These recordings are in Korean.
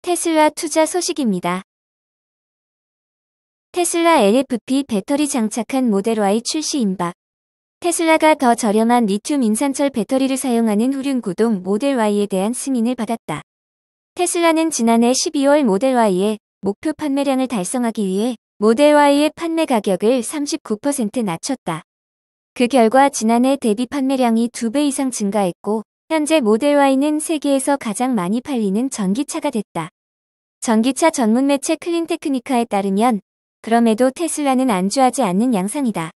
테슬라 투자 소식입니다. 테슬라 LFP 배터리 장착한 모델 Y 출시 임박. 테슬라가 더 저렴한 리튬 인산철 배터리를 사용하는 후륜구동 모델 Y에 대한 승인을 받았다. 테슬라는 지난해 12월 모델 Y의 목표 판매량을 달성하기 위해 모델 Y의 판매 가격을 39% 낮췄다. 그 결과 지난해 대비 판매량이 2배 이상 증가했고 현재 모델 Y는 세계에서 가장 많이 팔리는 전기차가 됐다. 전기차 전문 매체 클린테크니카에 따르면 그럼에도 테슬라는 안주하지 않는 양상이다.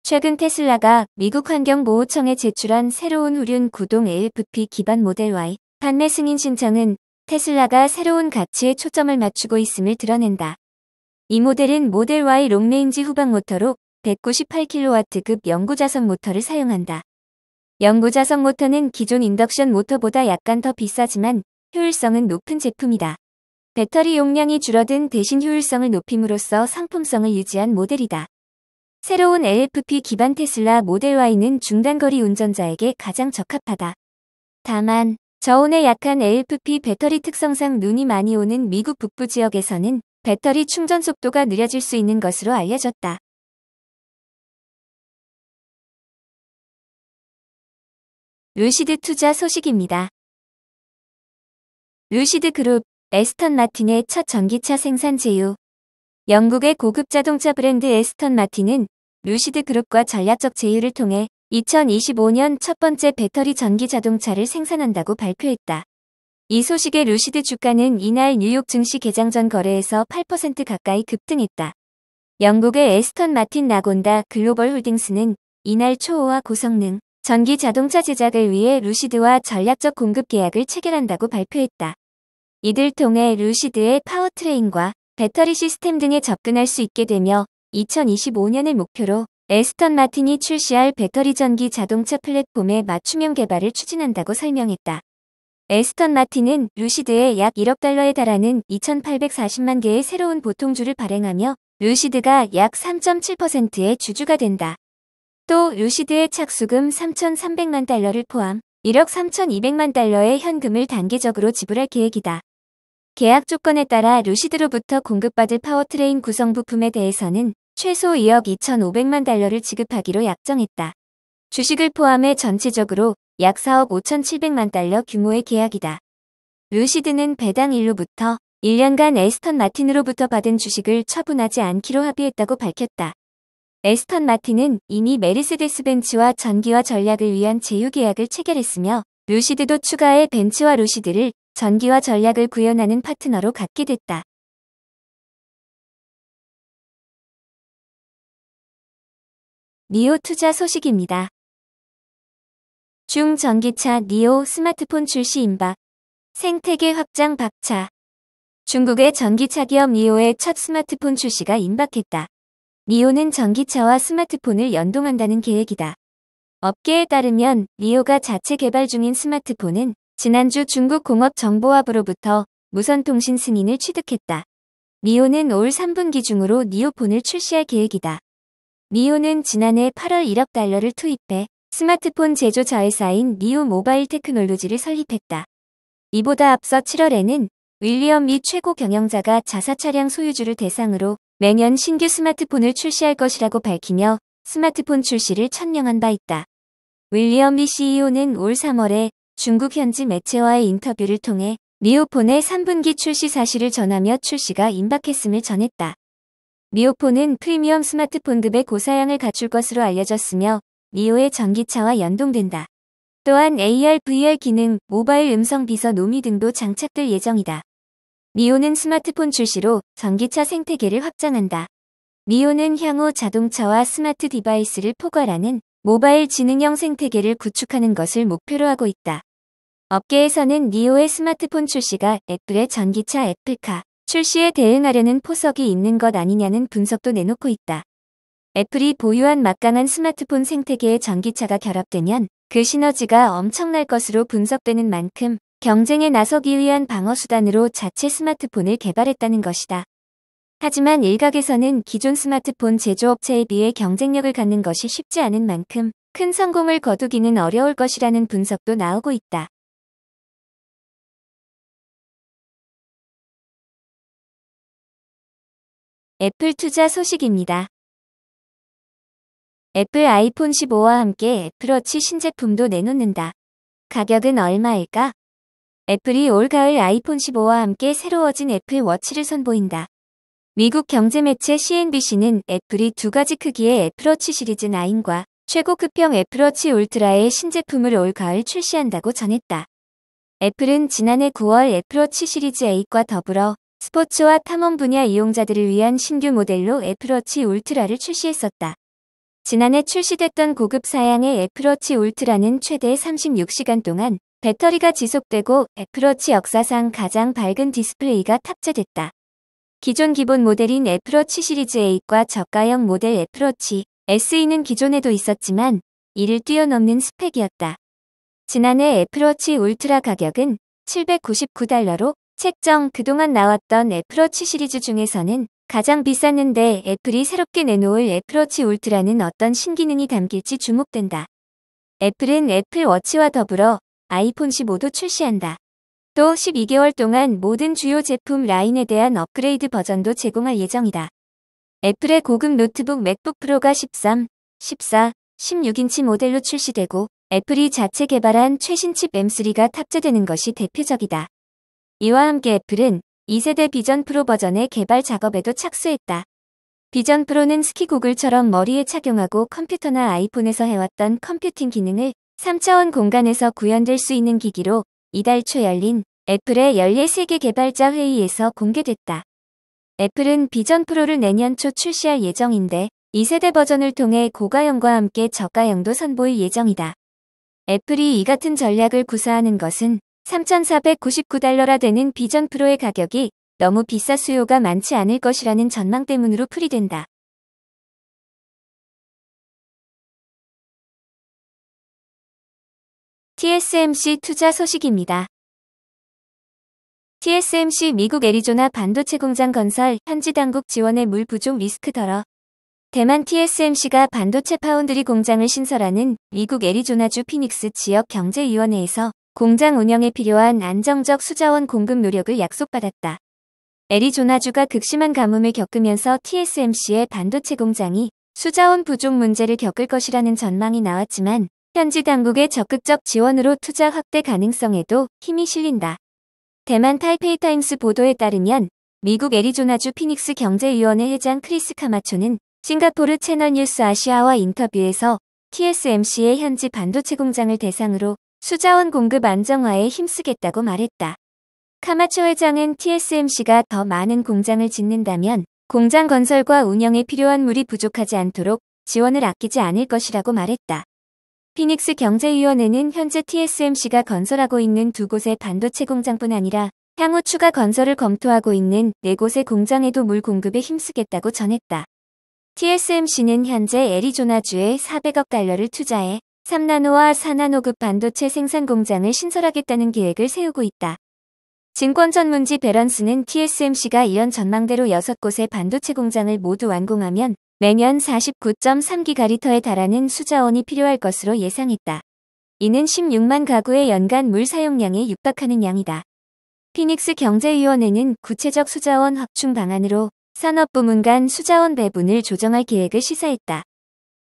최근 테슬라가 미국 환경보호청에 제출한 새로운 후륜 구동 LFP 기반 모델 Y 판매 승인 신청은 테슬라가 새로운 가치에 초점을 맞추고 있음을 드러낸다. 이 모델은 모델 Y 롱레인지 후방 모터로 198kW급 영구자석 모터를 사용한다. 영구자석 모터는 기존 인덕션 모터보다 약간 더 비싸지만 효율성은 높은 제품이다. 배터리 용량이 줄어든 대신 효율성을 높임으로써 상품성을 유지한 모델이다. 새로운 LFP 기반 테슬라 모델 Y는 중단거리 운전자에게 가장 적합하다. 다만 저온에 약한 LFP 배터리 특성상 눈이 많이 오는 미국 북부 지역에서는 배터리 충전 속도가 느려질 수 있는 것으로 알려졌다. 루시드 투자 소식입니다. 루시드 그룹, 에스턴 마틴의 첫 전기차 생산 제휴. 영국의 고급 자동차 브랜드 에스턴 마틴은 루시드 그룹과 전략적 제휴를 통해 2025년 첫 번째 배터리 전기 자동차를 생산한다고 발표했다. 이 소식에 루시드 주가는 이날 뉴욕 증시 개장 전 거래에서 8% 가까이 급등했다. 영국의 에스턴 마틴 라곤다 글로벌 홀딩스는 이날 초호화 고성능 전기 자동차 제작을 위해 루시드와 전략적 공급 계약을 체결한다고 발표했다. 이들 통해 루시드의 파워트레인과 배터리 시스템 등에 접근할 수 있게 되며 2025년을 목표로 에스턴 마틴이 출시할 배터리 전기 자동차 플랫폼의 맞춤형 개발을 추진한다고 설명했다. 에스턴 마틴은 루시드에 약 1억 달러에 달하는 2,840만 개의 새로운 보통주를 발행하며 루시드가 약 3.7%의 주주가 된다. 또 루시드의 착수금 3,300만 달러를 포함 1억 3,200만 달러의 현금을 단계적으로 지불할 계획이다. 계약 조건에 따라 루시드로부터 공급받을 파워트레인 구성 부품에 대해서는 최소 2억 2,500만 달러를 지급하기로 약정했다. 주식을 포함해 전체적으로 약 4억 5,700만 달러 규모의 계약이다. 루시드는 배당 1루부터 1년간 에스턴 마틴으로부터 받은 주식을 처분하지 않기로 합의했다고 밝혔다. 에스턴 마틴은 이미 메르세데스 벤츠와 전기와 전략을 위한 제휴 계약을 체결했으며 루시드도 추가해 벤츠와 루시드를 전기와 전략을 구현하는 파트너로 갖게 됐다. 니오 투자 소식입니다. 중전기차 니오 스마트폰 출시 임박. 생태계 확장 박차. 중국의 전기차 기업 니오의 첫 스마트폰 출시가 임박했다. 니오는 전기차와 스마트폰을 연동한다는 계획이다. 업계에 따르면 니오가 자체 개발 중인 스마트폰은 지난주 중국 공업정보화부로부터 무선통신 승인을 취득했다. 니오는 올 3분기 중으로 니오폰을 출시할 계획이다. 니오는 지난해 8월 1억 달러를 투입해 스마트폰 제조 자회사인 니오 모바일 테크놀로지를 설립했다. 이보다 앞서 7월에는 윌리엄 미 최고 경영자가 자사 차량 소유주를 대상으로 매년 신규 스마트폰을 출시할 것이라고 밝히며 스마트폰 출시를 천명한 바 있다. 윌리엄 미 CEO는 올 3월에 중국 현지 매체와의 인터뷰를 통해 니오폰의 3분기 출시 사실을 전하며 출시가 임박했음을 전했다. 니오폰은 프리미엄 스마트폰급의 고사양을 갖출 것으로 알려졌으며 니오의 전기차와 연동된다. 또한 AR, VR 기능, 모바일 음성 비서 노미 등도 장착될 예정이다. 니오는 스마트폰 출시로 전기차 생태계를 확장한다. 니오는 향후 자동차와 스마트 디바이스를 포괄하는 모바일 지능형 생태계를 구축하는 것을 목표로 하고 있다. 업계에서는 니오의 스마트폰 출시가 애플의 전기차 애플카 출시에 대응하려는 포석이 있는 것 아니냐는 분석도 내놓고 있다. 애플이 보유한 막강한 스마트폰 생태계에 전기차가 결합되면 그 시너지가 엄청날 것으로 분석되는 만큼 경쟁에 나서기 위한 방어수단으로 자체 스마트폰을 개발했다는 것이다. 하지만 일각에서는 기존 스마트폰 제조업체에 비해 경쟁력을 갖는 것이 쉽지 않은 만큼 큰 성공을 거두기는 어려울 것이라는 분석도 나오고 있다. 애플 투자 소식입니다. 애플 아이폰 15와 함께 애플워치 신제품도 내놓는다. 가격은 얼마일까? 애플이 올가을 아이폰 15와 함께 새로워진 애플워치를 선보인다. 미국 경제매체 CNBC는 애플이 두 가지 크기의 애플워치 시리즈 9과 최고급형 애플워치 울트라의 신제품을 올가을 출시한다고 전했다. 애플은 지난해 9월 애플워치 시리즈 8과 더불어 스포츠와 탐험 분야 이용자들을 위한 신규 모델로 애플워치 울트라를 출시했었다. 지난해 출시됐던 고급 사양의 애플워치 울트라는 최대 36시간 동안 배터리가 지속되고 애플워치 역사상 가장 밝은 디스플레이가 탑재됐다. 기존 기본 모델인 애플워치 시리즈 8과 저가형 모델 애플워치 SE는 기존에도 있었지만 이를 뛰어넘는 스펙이었다. 지난해 애플워치 울트라 가격은 $799로 책정 그동안 나왔던 애플워치 시리즈 중에서는 가장 비쌌는데 애플이 새롭게 내놓을 애플워치 울트라는 어떤 신기능이 담길지 주목된다. 애플은 애플워치와 더불어 아이폰 15도 출시한다. 또 12개월 동안 모든 주요 제품 라인에 대한 업그레이드 버전도 제공할 예정이다. 애플의 고급 노트북 맥북 프로가 13, 14, 16인치 모델로 출시되고 애플이 자체 개발한 최신 칩 M3가 탑재되는 것이 대표적이다. 이와 함께 애플은 2세대 비전 프로 버전의 개발 작업에도 착수했다. 비전 프로는 스키 고글처럼 머리에 착용하고 컴퓨터나 아이폰에서 해왔던 컴퓨팅 기능을 3차원 공간에서 구현될 수 있는 기기로 이달 초 열린 애플의 14개 개발자 회의에서 공개됐다. 애플은 비전 프로를 내년 초 출시할 예정인데 2세대 버전을 통해 고가형과 함께 저가형도 선보일 예정이다. 애플이 이 같은 전략을 구사하는 것은 $3,499라 되는 비전 프로의 가격이 너무 비싸 수요가 많지 않을 것이라는 전망 때문으로 풀이된다. TSMC 투자 소식입니다. TSMC 미국 애리조나 반도체 공장 건설 현지 당국 지원의 물 부족 리스크 덜어. 대만 TSMC가 반도체 파운드리 공장을 신설하는 미국 애리조나주 피닉스 지역 경제위원회에서 공장 운영에 필요한 안정적 수자원 공급 노력을 약속받았다. 애리조나주가 극심한 가뭄을 겪으면서 TSMC의 반도체 공장이 수자원 부족 문제를 겪을 것이라는 전망이 나왔지만 현지 당국의 적극적 지원으로 투자 확대 가능성에도 힘이 실린다. 대만 타이페이 타임스 보도에 따르면 미국 애리조나주 피닉스 경제위원회 회장 크리스 카마초는 싱가포르 채널뉴스 아시아와 인터뷰에서 TSMC의 현지 반도체 공장을 대상으로 수자원 공급 안정화에 힘쓰겠다고 말했다. 카마초 회장은 TSMC가 더 많은 공장을 짓는다면 공장 건설과 운영에 필요한 물이 부족하지 않도록 지원을 아끼지 않을 것이라고 말했다. 피닉스 경제위원회는 현재 TSMC가 건설하고 있는 2곳의 반도체 공장뿐 아니라 향후 추가 건설을 검토하고 있는 4곳의 공장에도 물 공급에 힘쓰겠다고 전했다. TSMC는 현재 애리조나주에 $400억 투자해 3나노와 4나노급 반도체 생산 공장을 신설하겠다는 계획을 세우고 있다. 증권 전문지 배런스는 TSMC가 이런 전망대로 6곳의 반도체 공장을 모두 완공하면 매년 49.3기가리터에 달하는 수자원이 필요할 것으로 예상했다. 이는 16만 가구의 연간 물 사용량에 육박하는 양이다. 피닉스 경제위원회는 구체적 수자원 확충 방안으로 산업부문 간 수자원 배분을 조정할 계획을 시사했다.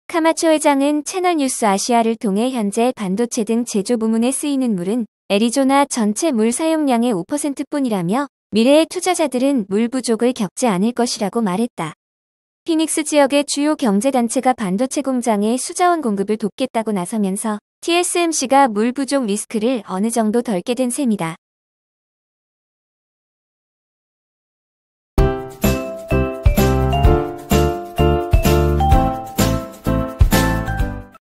카마초 회장은 채널뉴스 아시아를 통해 현재 반도체 등 제조 부문에 쓰이는 물은 애리조나 전체 물 사용량의 5%뿐이라며 미래의 투자자들은 물 부족을 겪지 않을 것이라고 말했다. 피닉스 지역의 주요 경제단체가 반도체 공장의 수자원 공급을 돕겠다고 나서면서 TSMC가 물 부족 리스크를 어느 정도 덜게 된 셈이다.